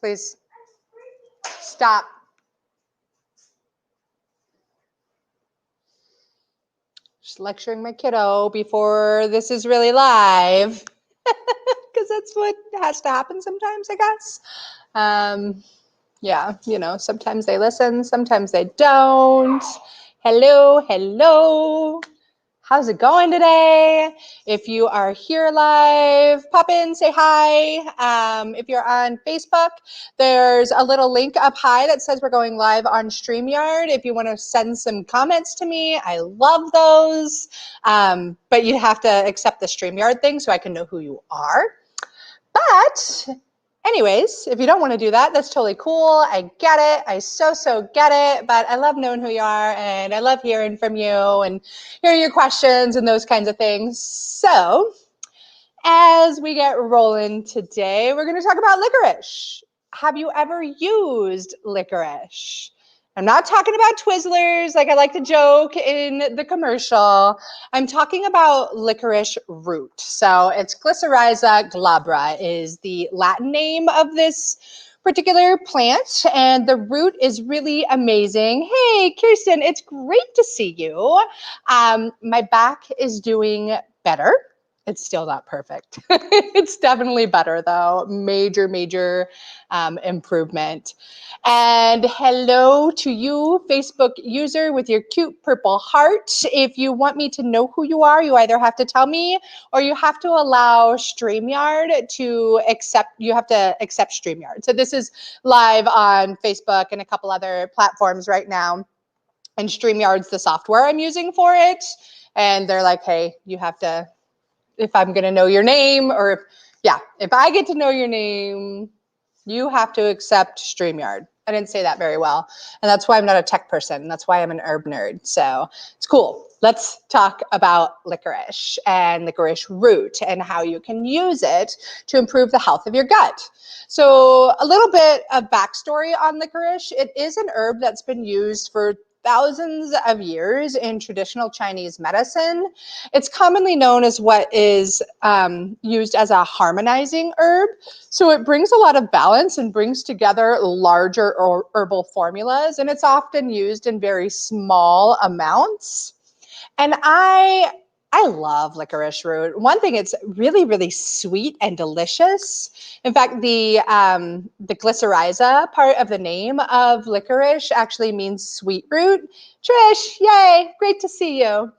Please stop. Just lecturing my kiddo before this is really live. Because that's what has to happen sometimes, I guess. Yeah, you know, sometimes they listen, sometimes they don't. Hello, hello. How's it going today? If you are here live, pop in, say hi. If you're on Facebook, there's a little link up high that says we're going live on StreamYard. If you want to send some comments to me, I love those. But you have to accept the StreamYard thing so I can know who you are. But anyways, if you don't want to do that, that's totally cool. I get it. I so get it. But I love knowing who you are, and I love hearing from you and hearing your questions and those kinds of things. So as we get rolling today, we're going to talk about licorice. Have you ever used licorice? I'm not talking about Twizzlers like I like to joke in the commercial. I'm talking about licorice root. So it's Glycyrrhiza glabra is the Latin name of this particular plant, and the root is really amazing. Hey, Kirsten, it's great to see you. My back is doing better. It's still not perfect. It's definitely better though. Major improvement. And hello to you, Facebook user with your cute purple heart. If you want me to know who you are, you either have to tell me or you have to allow StreamYard to accept, you have to accept StreamYard. So this is live on Facebook and a couple other platforms right now. And StreamYard's the software I'm using for it. And they're like, hey, you have to, if I'm going to know your name, or if I get to know your name, you have to accept StreamYard. I didn't say that very well. And that's why I'm not a tech person. That's why I'm an herb nerd. So it's cool. Let's talk about licorice and licorice root and how you can use it to improve the health of your gut. So a little bit of backstory on licorice. It is an herb that's been used for thousands of years in traditional Chinese medicine. It's commonly known as what is used as a harmonizing herb. So it brings a lot of balance and brings together larger herbal formulas, and it's often used in very small amounts. And I love licorice root. One thing, it's really sweet and delicious. In fact, the glycyrrhiza part of the name of licorice actually means sweet root. Trish, yay, great to see you.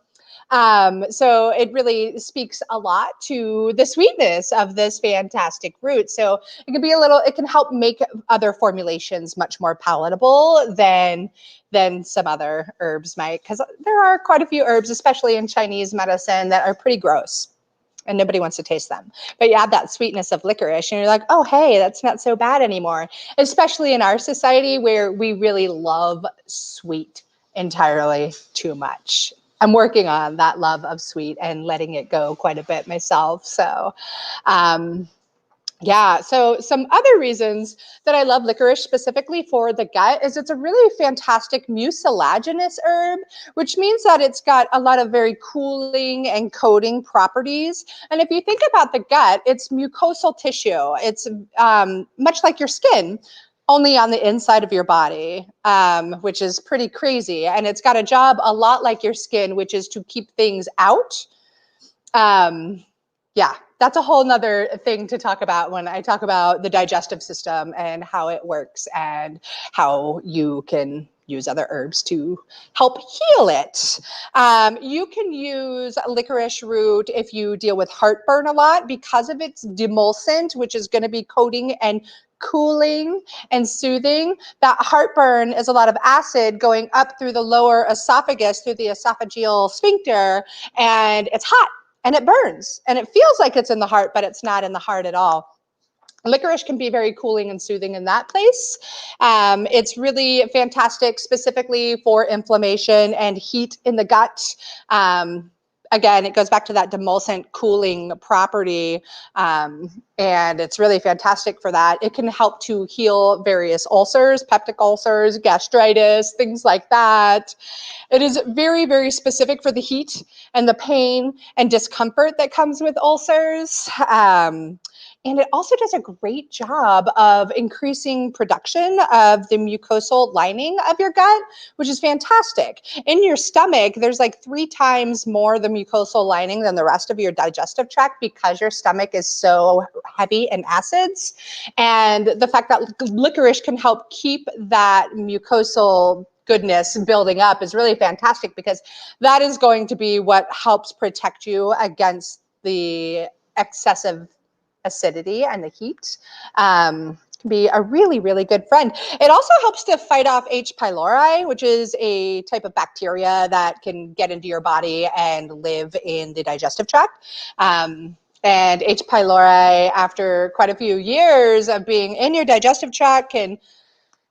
So it really speaks a lot to the sweetness of this fantastic root. So it can be it can help make other formulations much more palatable than some other herbs might, because there are quite a few herbs, especially in Chinese medicine, that are pretty gross and nobody wants to taste them. But you have that sweetness of licorice and you're like, oh, hey, that's not so bad anymore. Especially in our society where we really love sweet entirely too much. I'm working on that love of sweet and letting it go quite a bit myself. So, so some other reasons that I love licorice specifically for the gut is it's a really fantastic mucilaginous herb, which means that it's got a lot of very cooling and coating properties. And if you think about the gut, it's mucosal tissue. It's much like your skin, only on the inside of your body, which is pretty crazy. And it's got a job a lot like your skin, which is to keep things out. That's a whole nother thing to talk about when I talk about the digestive system and how it works and how you can use other herbs to help heal it. You can use licorice root if you deal with heartburn a lot because of its demulcent, which is going to be coating and cooling and soothing. That heartburn is a lot of acid going up through the lower esophagus, through the esophageal sphincter, and it's hot and it burns and it feels like it's in the heart, but it's not in the heart at all. Licorice can be very cooling and soothing in that place. It's really fantastic specifically for inflammation and heat in the gut. Again, it goes back to that demulcent cooling property, and it's really fantastic for that. It can help to heal various ulcers, peptic ulcers, gastritis, things like that. It is very specific for the heat and the pain and discomfort that comes with ulcers. And it also does a great job of increasing production of the mucosal lining of your gut, which is fantastic. In your stomach, there's like 3 times more the mucosal lining than the rest of your digestive tract because your stomach is so heavy in acids. And the fact that licorice can help keep that mucosal goodness building up is really fantastic, because that is going to be what helps protect you against the excessive acidity and the heat. Can be a really, really good friend. It also helps to fight off H. pylori, which is a type of bacteria that can get into your body and live in the digestive tract. And H. pylori, after quite a few years of being in your digestive tract, can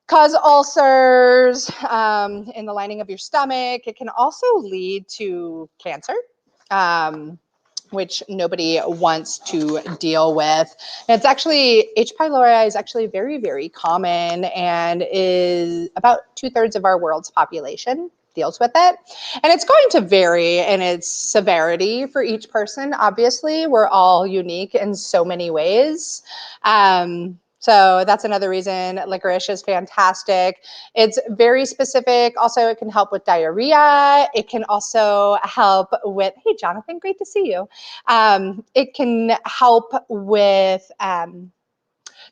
cause ulcers in the lining of your stomach. It can also lead to cancer. Which nobody wants to deal with. And it's actually, H. pylori is actually very, very common, and is about 2/3 of our world's population deals with it. And it's going to vary in its severity for each person. Obviously, we're all unique in so many ways. So that's another reason licorice is fantastic. It's very specific. Also, it can help with diarrhea. It can also help with, hey, Jonathan, great to see you. It can help with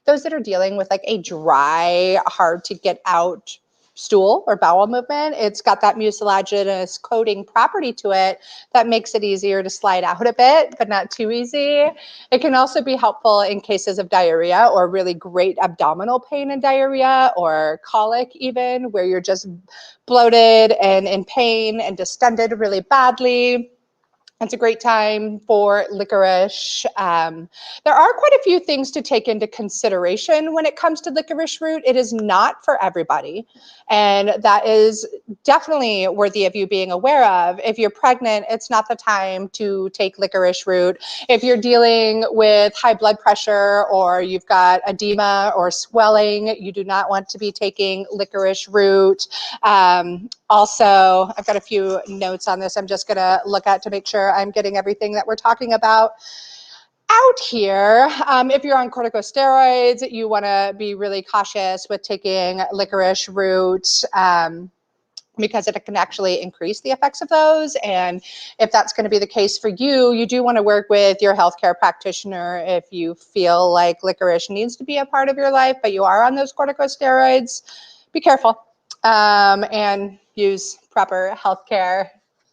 those that are dealing with like a dry, hard to get out stool or bowel movement. It's got that mucilaginous coating property to it that makes it easier to slide out a bit, but not too easy. It can also be helpful in cases of diarrhea, or really great abdominal pain and diarrhea, or colic even, where you're just bloated and in pain and distended really badly. It's a great time for licorice. There are quite a few things to take into consideration when it comes to licorice root. It is not for everybody, and that is definitely worthy of you being aware of. If you're pregnant, it's not the time to take licorice root. If you're dealing with high blood pressure, or you've got edema or swelling, you do not want to be taking licorice root. Also, I've got a few notes on this I'm just going to look at to make sure I'm getting everything that we're talking about out here. If you're on corticosteroids, you want to be really cautious with taking licorice root, because it can actually increase the effects of those. And if that's going to be the case for you, you do want to work with your healthcare practitioner if you feel like licorice needs to be a part of your life, but you are on those corticosteroids. Be careful. And use proper healthcare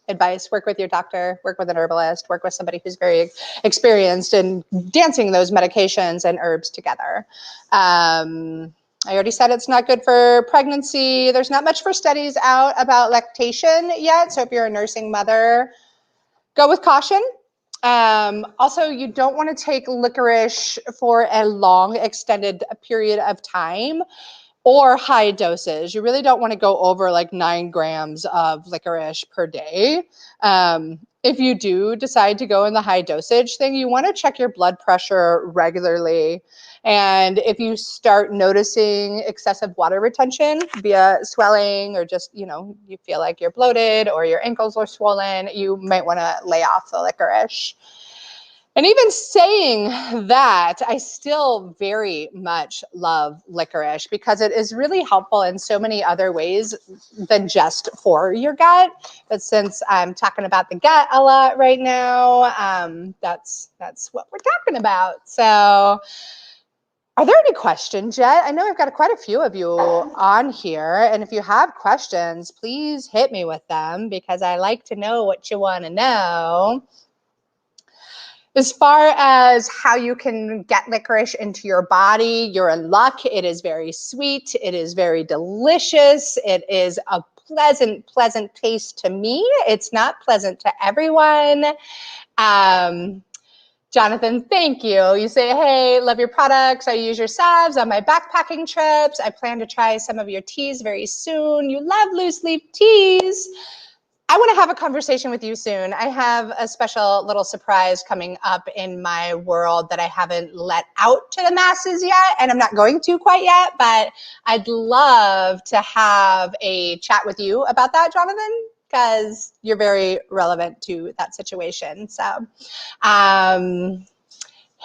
advice. Work with your doctor, work with an herbalist, work with somebody who's very experienced in dancing those medications and herbs together. I already said it's not good for pregnancy. There's not much for studies out about lactation yet. So if you're a nursing mother, go with caution. Also, you don't want to take licorice for a long extended period of time, or high doses. You really don't want to go over like 9 grams of licorice per day. If you do decide to go in the high dosage thing, you want to check your blood pressure regularly. And if you start noticing excessive water retention via swelling, or just, you feel like you're bloated or your ankles are swollen, you might want to lay off the licorice. And even saying that, I still very much love licorice, because it is really helpful in so many other ways than just for your gut. But since I'm talking about the gut a lot right now, that's what we're talking about. So are there any questions yet? I know I've got quite a few of you on here. And if you have questions, please hit me with them, because I like to know what you want to know. As far as how you can get licorice into your body, you're in luck. It is very sweet. It is very delicious. It is a pleasant, pleasant taste to me. It's not pleasant to everyone. Jonathan, thank you. You say, hey, love your products. I use your salves on my backpacking trips. I plan to try some of your teas very soon. You love loose leaf teas. I want to have a conversation with you soon. I have a special little surprise coming up in my world that I haven't let out to the masses yet, and I'm not going to quite yet, but I'd love to have a chat with you about that, Jonathan, because you're very relevant to that situation. So,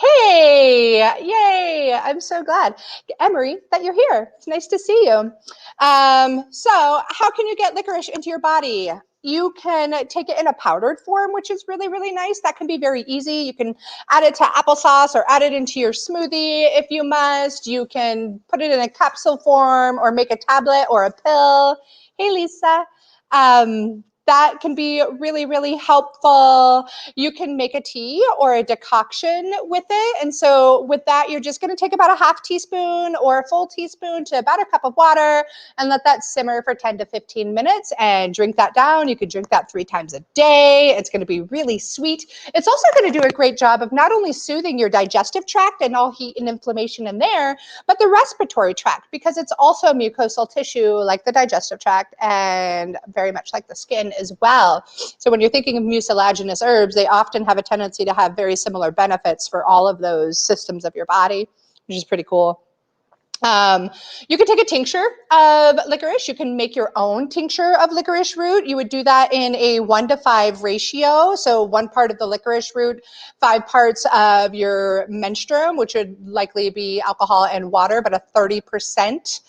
Hey, yay. I'm so glad. Emery, that you're here. It's nice to see you. So how can you get licorice into your body? You can take it in a powdered form, which is really, really nice. That can be very easy. You can add it to applesauce or add it into your smoothie if you must. You can put it in a capsule form or make a tablet or a pill. Hey, Lisa. That can be really, really helpful. You can make a tea or a decoction with it. And so with that, you're just going to take about a half teaspoon or a full teaspoon to about a cup of water and let that simmer for 10 to 15 minutes and drink that down. You can drink that 3 times a day. It's going to be really sweet. It's also going to do a great job of not only soothing your digestive tract and all heat and inflammation in there, but the respiratory tract, because it's also mucosal tissue like the digestive tract and very much like the skin as well. So when you're thinking of mucilaginous herbs, they often have a tendency to have very similar benefits for all of those systems of your body, which is pretty cool. You can take a tincture of licorice. You can make your own tincture of licorice root. You would do that in a 1:5 ratio. So 1 part of the licorice root, 5 parts of your menstruum, which would likely be alcohol and water, but a 30%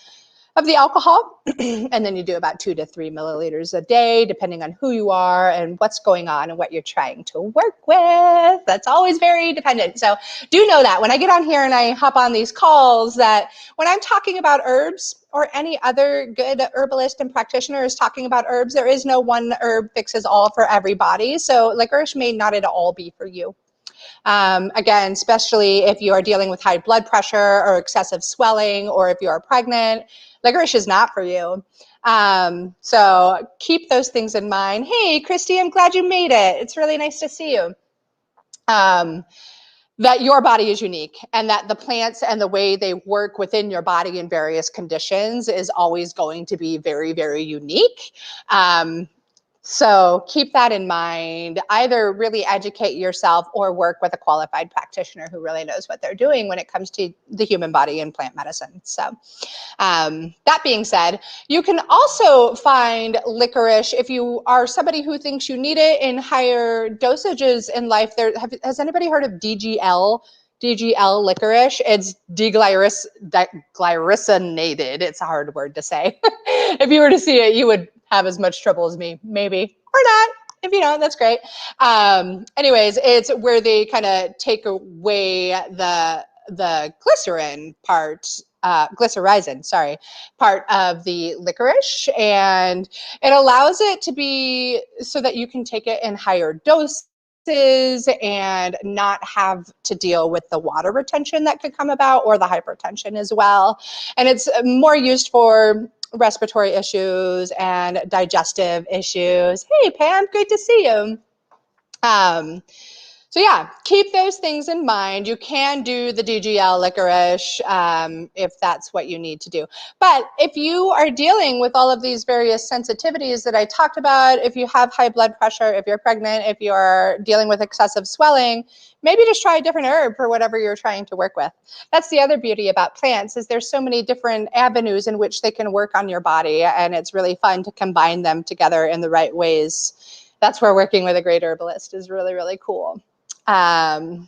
of the alcohol. And then you do about 2 to 3 milliliters a day, depending on who you are and what's going on and what you're trying to work with. That's always very dependent. So do know that when I get on here and I hop on these calls, that when I'm talking about herbs or any other good herbalist and practitioner is talking about herbs, there is no one herb fixes all for everybody. So licorice may not at all be for you. Again, especially if you are dealing with high blood pressure or excessive swelling, or if you are pregnant, licorice is not for you. So keep those things in mind. Hey, Christy, I'm glad you made it. It's really nice to see you. That your body is unique and that the plants and the way they work within your body in various conditions is always going to be very, very unique. So keep that in mind. Either really educate yourself or work with a qualified practitioner who really knows what they're doing when it comes to the human body and plant medicine. So that being said, you can also find licorice if you are somebody who thinks you need it in higher dosages in life. Has anybody heard of DGL? DGL licorice. It's deglycinated. It's a hard word to say. If you were to see it, you would have as much trouble as me, maybe, or not. If you don't, that's great. Anyways, it's where they kind of take away the glycerin part, glycyrrhizin, sorry, part of the licorice, and it allows it to be so that you can take it in higher doses and not have to deal with the water retention that could come about or the hypertension as well. And it's more used for respiratory issues and digestive issues. Hey, Pam, great to see you. So yeah, keep those things in mind. You can do the DGL licorice if that's what you need to do. But if you are dealing with all of these various sensitivities that I talked about, if you have high blood pressure, if you're pregnant, if you're dealing with excessive swelling, maybe just try a different herb for whatever you're trying to work with. That's the other beauty about plants, is there's so many different avenues in which they can work on your body, and it's really fun to combine them together in the right ways. That's where working with a great herbalist is really, really cool. Yeah,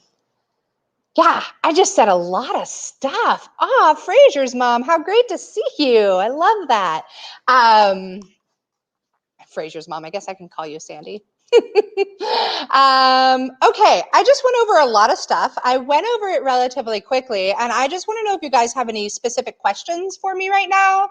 I just said a lot of stuff. Ah, Fraser's mom, how great to see you. I love that. Fraser's mom, I guess I can call you Sandy. Okay, I just went over a lot of stuff. I went over it relatively quickly, and I just want to know if you guys have any specific questions for me right now,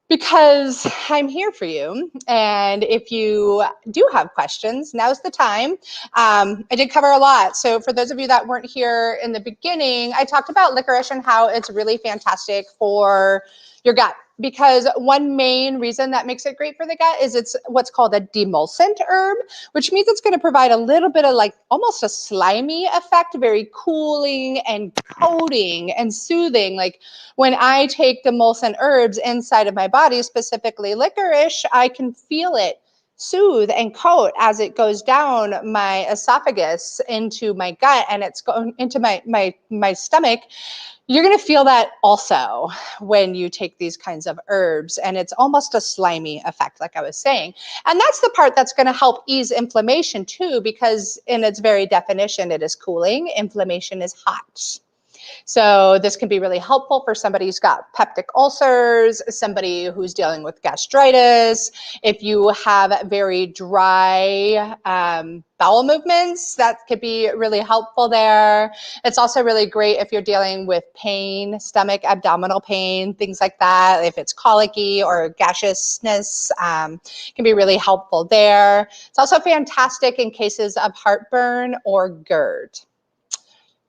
because I'm here for you. And if you do have questions, now's the time. I did cover a lot. So for those of you that weren't here in the beginning, I talked about licorice and how it's really fantastic for your gut, because one main reason that makes it great for the gut is it's what's called a demulcent herb, which means it's going to provide a little bit of like almost a slimy effect, very cooling and coating and soothing. Like when I take demulcent herbs inside of my body, specifically licorice, I can feel it soothe and coat as it goes down my esophagus into my gut and it's going into my stomach. You're going to feel that also when you take these kinds of herbs, and it's almost a slimy effect, like I was saying. And that's the part that's going to help ease inflammation too, because in its very definition, it is cooling. Inflammation is hot. So this can be really helpful for somebody who's got peptic ulcers, somebody who's dealing with gastritis. If you have very dry bowel movements, that could be really helpful there. It's also really great if you're dealing with pain, stomach, abdominal pain, things like that. If it's colicky or gaseousness, can be really helpful there. It's also fantastic in cases of heartburn or GERD,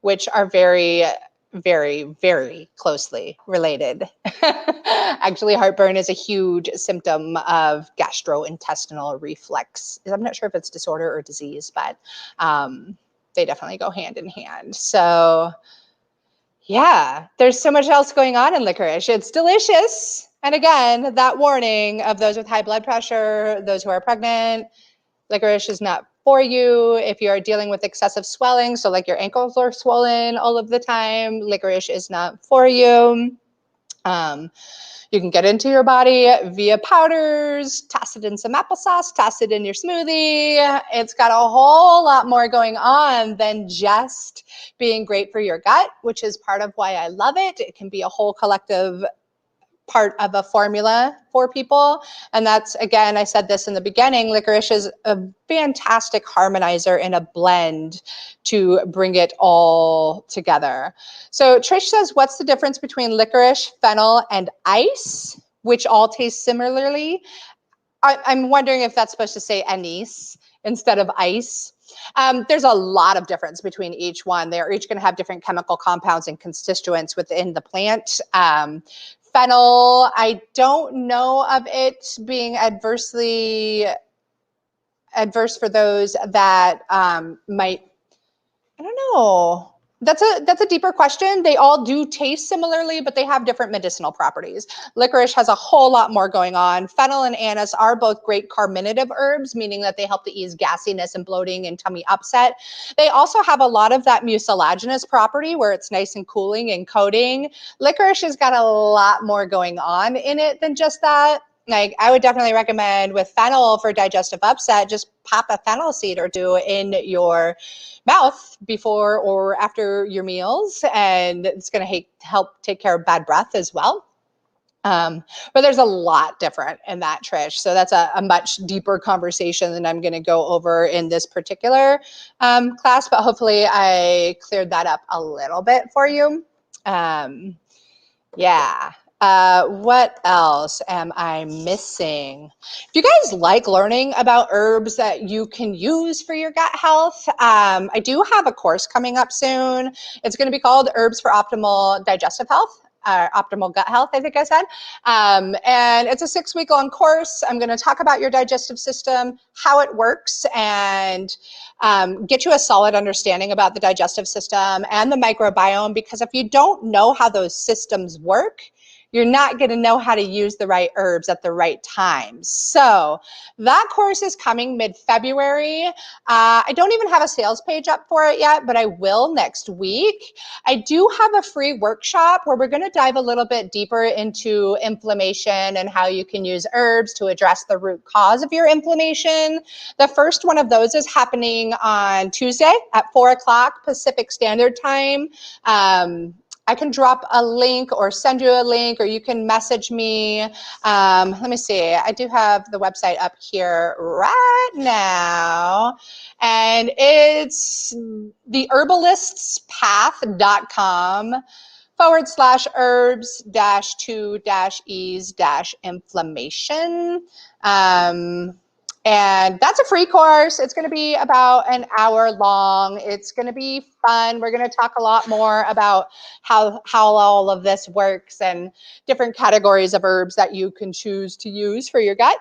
which are very, very, very closely related. Actually, heartburn is a huge symptom of gastrointestinal reflux. I'm not sure if it's disorder or disease, but they definitely go hand in hand. So yeah, there's so much else going on in licorice. It's delicious. And again, that warning of those with high blood pressure, those who are pregnant, licorice is not for you. If you're dealing with excessive swelling, so like your ankles are swollen all of the time, licorice is not for you. You can get into your body via powders, toss it in some applesauce, toss it in your smoothie. It's got a whole lot more going on than just being great for your gut, which is part of why I love it. It can be a whole collective part of a formula for people. And that's, again, I said this in the beginning, licorice is a fantastic harmonizer in a blend to bring it all together. So Trish says, what's the difference between licorice, fennel, and ice, which all taste similarly? I'm wondering if that's supposed to say anise instead of ice. There's a lot of difference between each one. They're each going to have different chemical compounds and constituents within the plant. Fennel, I don't know of it being adverse for those that might, I don't know. That's a deeper question. They all do taste similarly, but they have different medicinal properties. Licorice has a whole lot more going on. Fennel and anise are both great carminative herbs, meaning that they help to ease gassiness and bloating and tummy upset. They also have a lot of that mucilaginous property where it's nice and cooling and coating. Licorice has got a lot more going on in it than just that. Like, I would definitely recommend with fennel for digestive upset, just pop a fennel seed or two in your mouth before or after your meals, and it's going to help take care of bad breath as well. But there's a lot different in that, Trish. So that's a much deeper conversation than I'm going to go over in this particular class, but hopefully I cleared that up a little bit for you. Yeah. What else am I missing? If you guys like learning about herbs that you can use for your gut health, I do have a course coming up soon. It's going to be called Herbs for Optimal Digestive Health. Optimal gut health, I think I said. And it's a 6-week-long course. I'm going to talk about your digestive system, how it works, and get you a solid understanding about the digestive system and the microbiome, because if you don't know how those systems work, you're not going to know how to use the right herbs at the right time. So that course is coming mid-February. I don't even have a sales page up for it yet, but I will next week. I do have a free workshop where we're going to dive a little bit deeper into inflammation and how you can use herbs to address the root cause of your inflammation. The first one of those is happening on Tuesday at 4 o'clock Pacific Standard Time. I can drop a link or send you a link, or you can message me. Let me see. I do have the website up here right now, and it's theherbalists.path.com/herbs-2-ease-inflammation. And that's a free course. It's going to be about an hour long. It's going to be fun. We're going to talk a lot more about how all of this works and different categories of herbs that you can choose to use for your gut.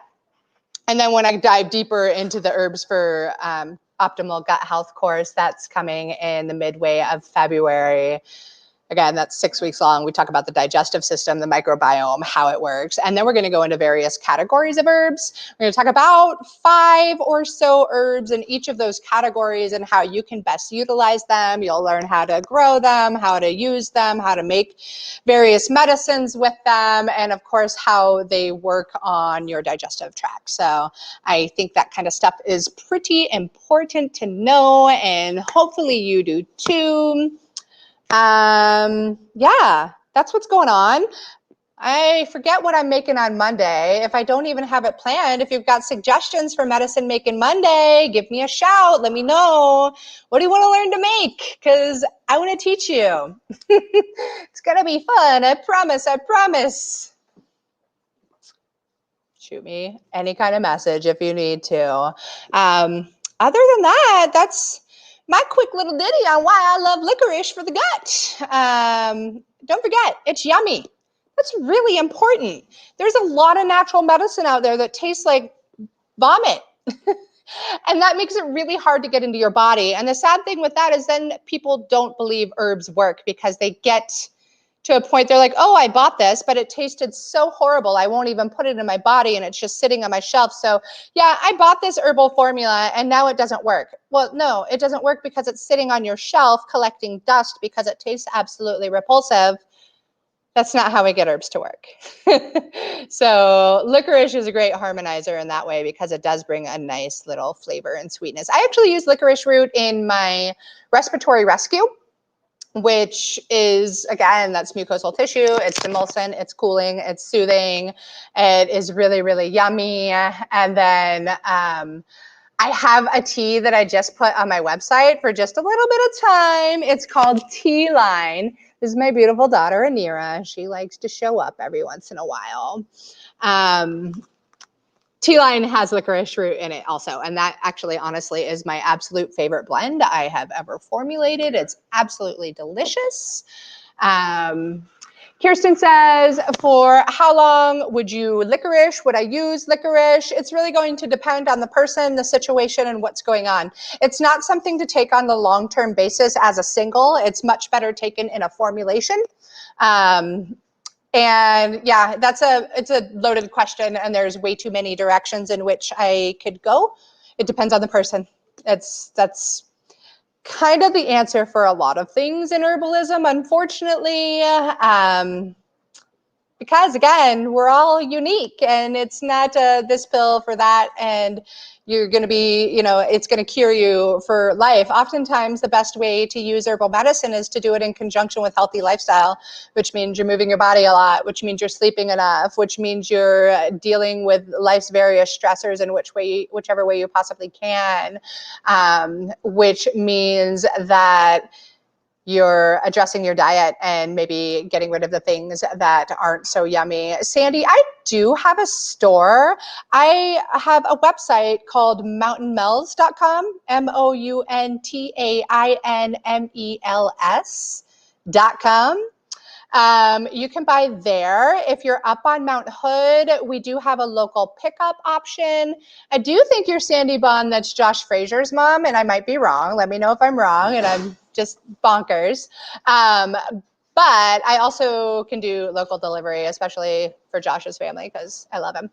And then when I dive deeper into the herbs for optimal gut health course, that's coming in the midway of February. Again, that's 6 weeks long. We talk about the digestive system, the microbiome, how it works. And then we're going to go into various categories of herbs. We're going to talk about 5 or so herbs in each of those categories and how you can best utilize them. You'll learn how to grow them, how to use them, how to make various medicines with them, and of course, how they work on your digestive tract. So I think that kind of stuff is pretty important to know, and hopefully you do too. Yeah, that's what's going on. I forget what I'm making on Monday. If I don't even have it planned, if you've got suggestions for medicine making Monday, give me a shout. Let me know. What do you want to learn to make? Because I want to teach you. It's going to be fun. I promise. I promise. Shoot me any kind of message if you need to. Other than that, that's my quick little ditty on why I love licorice for the gut. Don't forget, it's yummy. That's really important. There's a lot of natural medicine out there that tastes like vomit. And that makes it really hard to get into your body. And the sad thing with that is then people don't believe herbs work because they get to a point they're like, oh, I bought this, but it tasted so horrible. I won't even put it in my body and it's just sitting on my shelf. So yeah, I bought this herbal formula and now it doesn't work. Well, no, it doesn't work because it's sitting on your shelf collecting dust because it tastes absolutely repulsive. That's not how we get herbs to work. So licorice is a great harmonizer in that way because it does bring a nice little flavor and sweetness. I actually use licorice root in my respiratory rescue, which is, again, that's mucosal tissue. It's emulsant, it's cooling, it's soothing. It is really, really yummy. And then I have a tea that I just put on my website for just a little bit of time. It's called Tea Line. This is my beautiful daughter, Anira. She likes to show up every once in a while. Tea Line has licorice root in it also, and that actually, honestly, is my absolute favorite blend I have ever formulated. It's absolutely delicious. Kirsten says, for how long would you licorice? Would I use licorice? It's really going to depend on the person, the situation, and what's going on. It's not something to take on the long-term basis as a single. It's much better taken in a formulation. And yeah, it's a loaded question, and there's way too many directions in which I could go. It depends on the person. That's kind of the answer for a lot of things in herbalism, unfortunately, because again, we're all unique, and it's not this pill for that, and you're going to be, it's going to cure you for life. Oftentimes, the best way to use herbal medicine is to do it in conjunction with healthy lifestyle, which means you're moving your body a lot, which means you're sleeping enough, which means you're dealing with life's various stressors in whichever way you possibly can, which means that you're addressing your diet and maybe getting rid of the things that aren't so yummy. Sandy, I do have a store. I have a website called mountainmels.com, mountainmels.com. You can buy there. If you're up on Mount Hood, we do have a local pickup option. I do think you're Sandy Bond, that's Josh Frazier's mom, and I might be wrong. Let me know if I'm wrong and I'm just bonkers. But I also can do local delivery, especially for Josh's family, because I love him.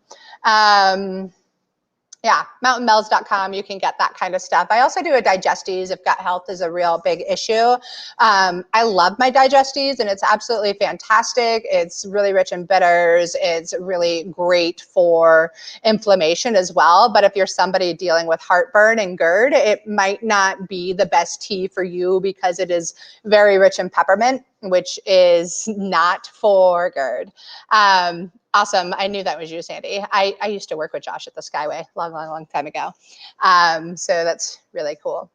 Yeah, mountainmels.com, you can get that kind of stuff. I also do a digestes if gut health is a real big issue. I love my digestes, and it's absolutely fantastic. It's really rich in bitters. It's really great for inflammation as well. But if you're somebody dealing with heartburn and GERD, it might not be the best tea for you because it is very rich in peppermint, which is not for GERD. Awesome. I knew that was you, Sandy. I used to work with Josh at the Skyway long time ago. So that's really cool.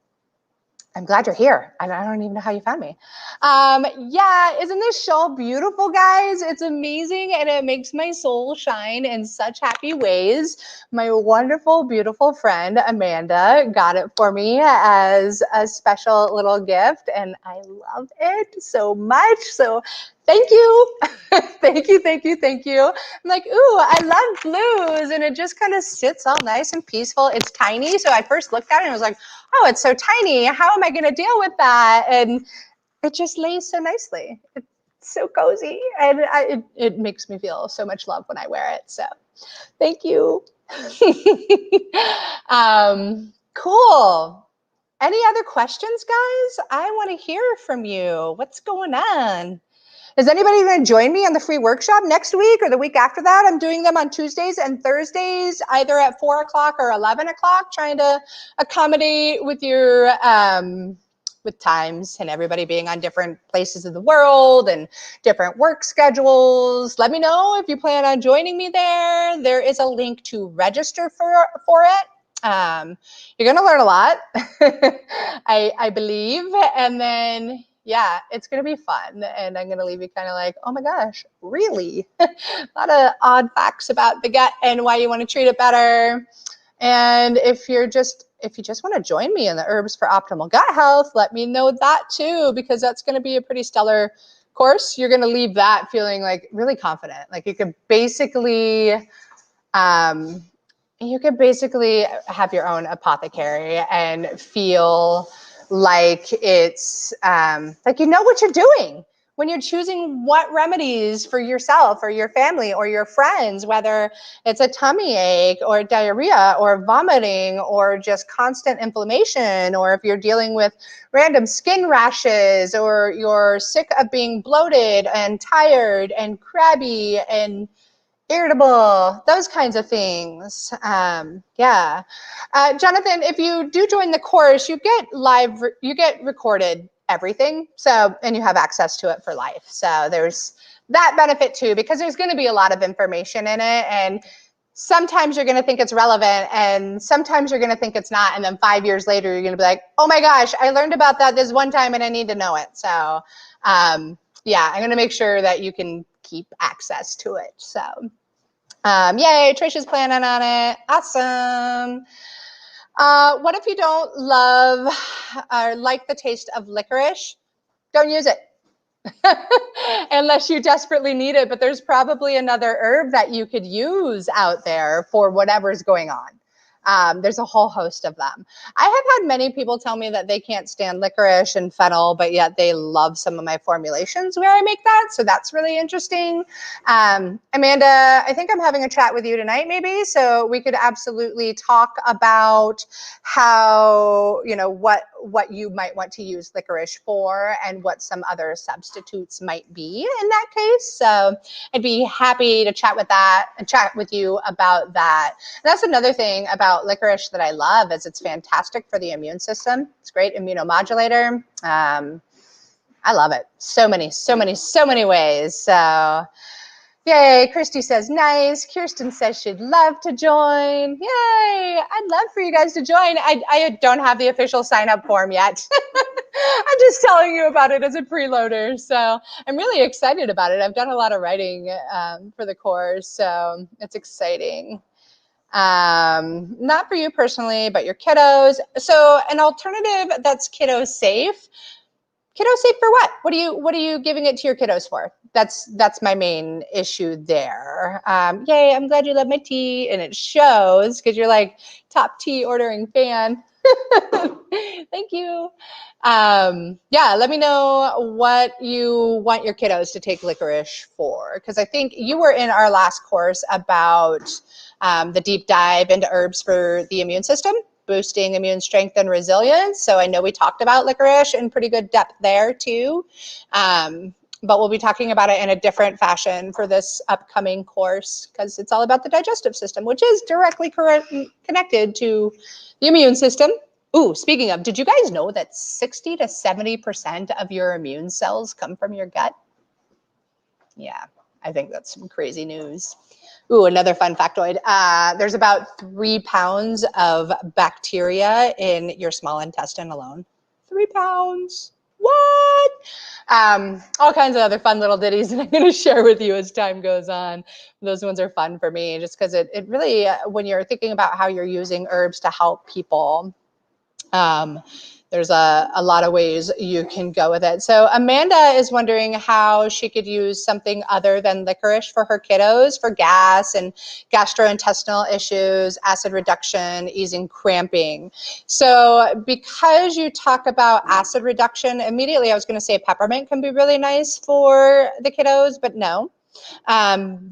I'm glad you're here. I don't even know how you found me. Yeah, isn't this show beautiful, guys? It's amazing, and it makes my soul shine in such happy ways. My wonderful, beautiful friend, Amanda, got it for me as a special little gift, and I love it so much. So thank you. Thank you. I'm like, ooh, I love blues. And it just kind of sits all nice and peaceful. It's tiny. So I first looked at it and I was like, oh, it's so tiny. How am I going to deal with that? And it just lays so nicely. It's so cozy, and it makes me feel so much love when I wear it. So thank you. Cool. Any other questions, guys? I want to hear from you. What's going on? Is anybody going to join me on the free workshop next week or the week after that? I'm doing them on Tuesdays and Thursdays, either at 4 o'clock or 11 o'clock, trying to accommodate with your with times and everybody being on different places of the world and different work schedules. Let me know if you plan on joining me there. There is a link to register for it. You're going to learn a lot, I believe. And then, yeah, it's going to be fun. And I'm going to leave you kind of like, oh my gosh, really? A lot of odd facts about the gut and why you want to treat it better. And if you just want to join me in the Herbs for Optimal Gut Health, let me know that too, because that's going to be a pretty stellar course. You're going to leave that feeling like really confident. Like you could basically have your own apothecary and feel like it's like you know what you're doing when you're choosing what remedies for yourself or your family or your friends, whether it's a tummy ache or diarrhea or vomiting or just constant inflammation, or if you're dealing with random skin rashes or you're sick of being bloated and tired and crabby and irritable, those kinds of things. Yeah. Jonathan, if you do join the course, you get recorded everything. So, and you have access to it for life. So there's that benefit too, because there's going to be a lot of information in it. And sometimes you're going to think it's relevant and sometimes you're going to think it's not. And then 5 years later, you're going to be like, oh my gosh, I learned about that this one time and I need to know it. So, yeah, I'm going to make sure that you can keep access to it. So, yay, Trisha's planning on it. Awesome. What if you don't love or like the taste of licorice? Don't use it. Unless you desperately need it, but there's probably another herb that you could use out there for whatever's going on. There's a whole host of them. I have had many people tell me that they can't stand licorice and fennel, but yet they love some of my formulations where I make that. So that's really interesting. Amanda, I think I'm having a chat with you tonight, maybe. So we could absolutely talk about how, you know, what you might want to use licorice for and what some other substitutes might be in that case. So I'd be happy to chat with you about that. And that's another thing about licorice that I love is it's fantastic for the immune system. It's a great immunomodulator. I love it. So many ways. So yay. Christy says, nice. Kirsten says she'd love to join. Yay. I'd love for you guys to join. I don't have the official sign up form yet. I'm just telling you about it as a preloader. So I'm really excited about it. I've done a lot of writing for the course. So it's exciting. Not for you personally, but your kiddos. So an alternative that's kiddo safe. Kiddo safe for what? What are you giving it to your kiddos for? That's my main issue there. Yay, I'm glad you love my tea, and it shows because you're like top tea ordering fan. Thank you. Yeah, let me know what you want your kiddos to take licorice for, because I think you were in our last course about the deep dive into herbs for the immune system, boosting immune strength and resilience. So I know we talked about licorice in pretty good depth there too. But we'll be talking about it in a different fashion for this upcoming course because it's all about the digestive system, which is directly connected to the immune system. Ooh, speaking of, did you guys know that 60 to 70% of your immune cells come from your gut? Yeah, I think that's some crazy news. Ooh, another fun factoid. There's about 3 pounds of bacteria in your small intestine alone. 3 pounds. What? All kinds of other fun little ditties that I'm going to share with you as time goes on. Those ones are fun for me just because it really, when you're thinking about how you're using herbs to help people, there's a lot of ways you can go with it. So Amanda is wondering how she could use something other than licorice for her kiddos for gas and gastrointestinal issues, acid reduction, easing cramping. So because you talk about acid reduction, immediately I was going to say peppermint can be really nice for the kiddos, but no.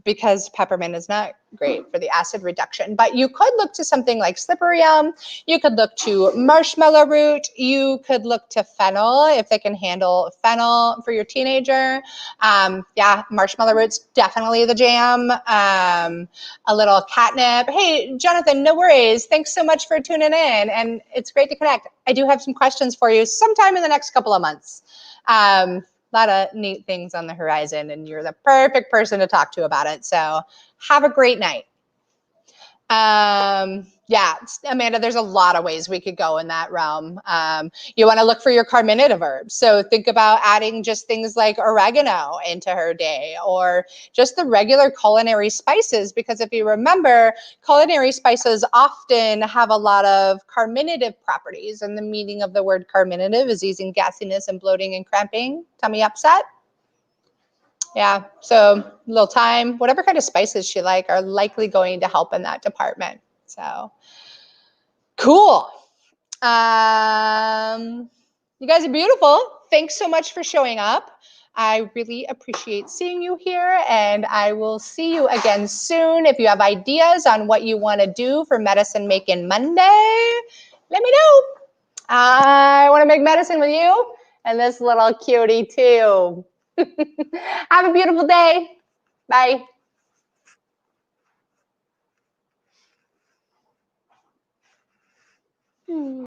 Because peppermint is not great for the acid reduction. But you could look to something like slippery elm. You could look to marshmallow root. You could look to fennel if they can handle fennel for your teenager. Yeah, marshmallow root's definitely the jam. A little catnip. Hey, Jonathan, no worries. Thanks so much for tuning in. And it's great to connect. I do have some questions for you sometime in the next couple of months. A lot of neat things on the horizon, and you're the perfect person to talk to about it. So have a great night. Yeah, Amanda, there's a lot of ways we could go in that realm. You want to look for your carminative herbs. So think about adding just things like oregano into her day, or just the regular culinary spices, because if you remember, culinary spices often have a lot of carminative properties, and the meaning of the word carminative is easing gassiness and bloating and cramping, tummy upset. Yeah, so a little thyme, whatever kind of spices she like are likely going to help in that department. So cool. You guys are beautiful. Thanks so much for showing up. I really appreciate seeing you here, and I will see you again soon. If you have ideas on what you want to do for Medicine Making Monday, let me know. I want to make medicine with you and this little cutie too. Have a beautiful day. Bye.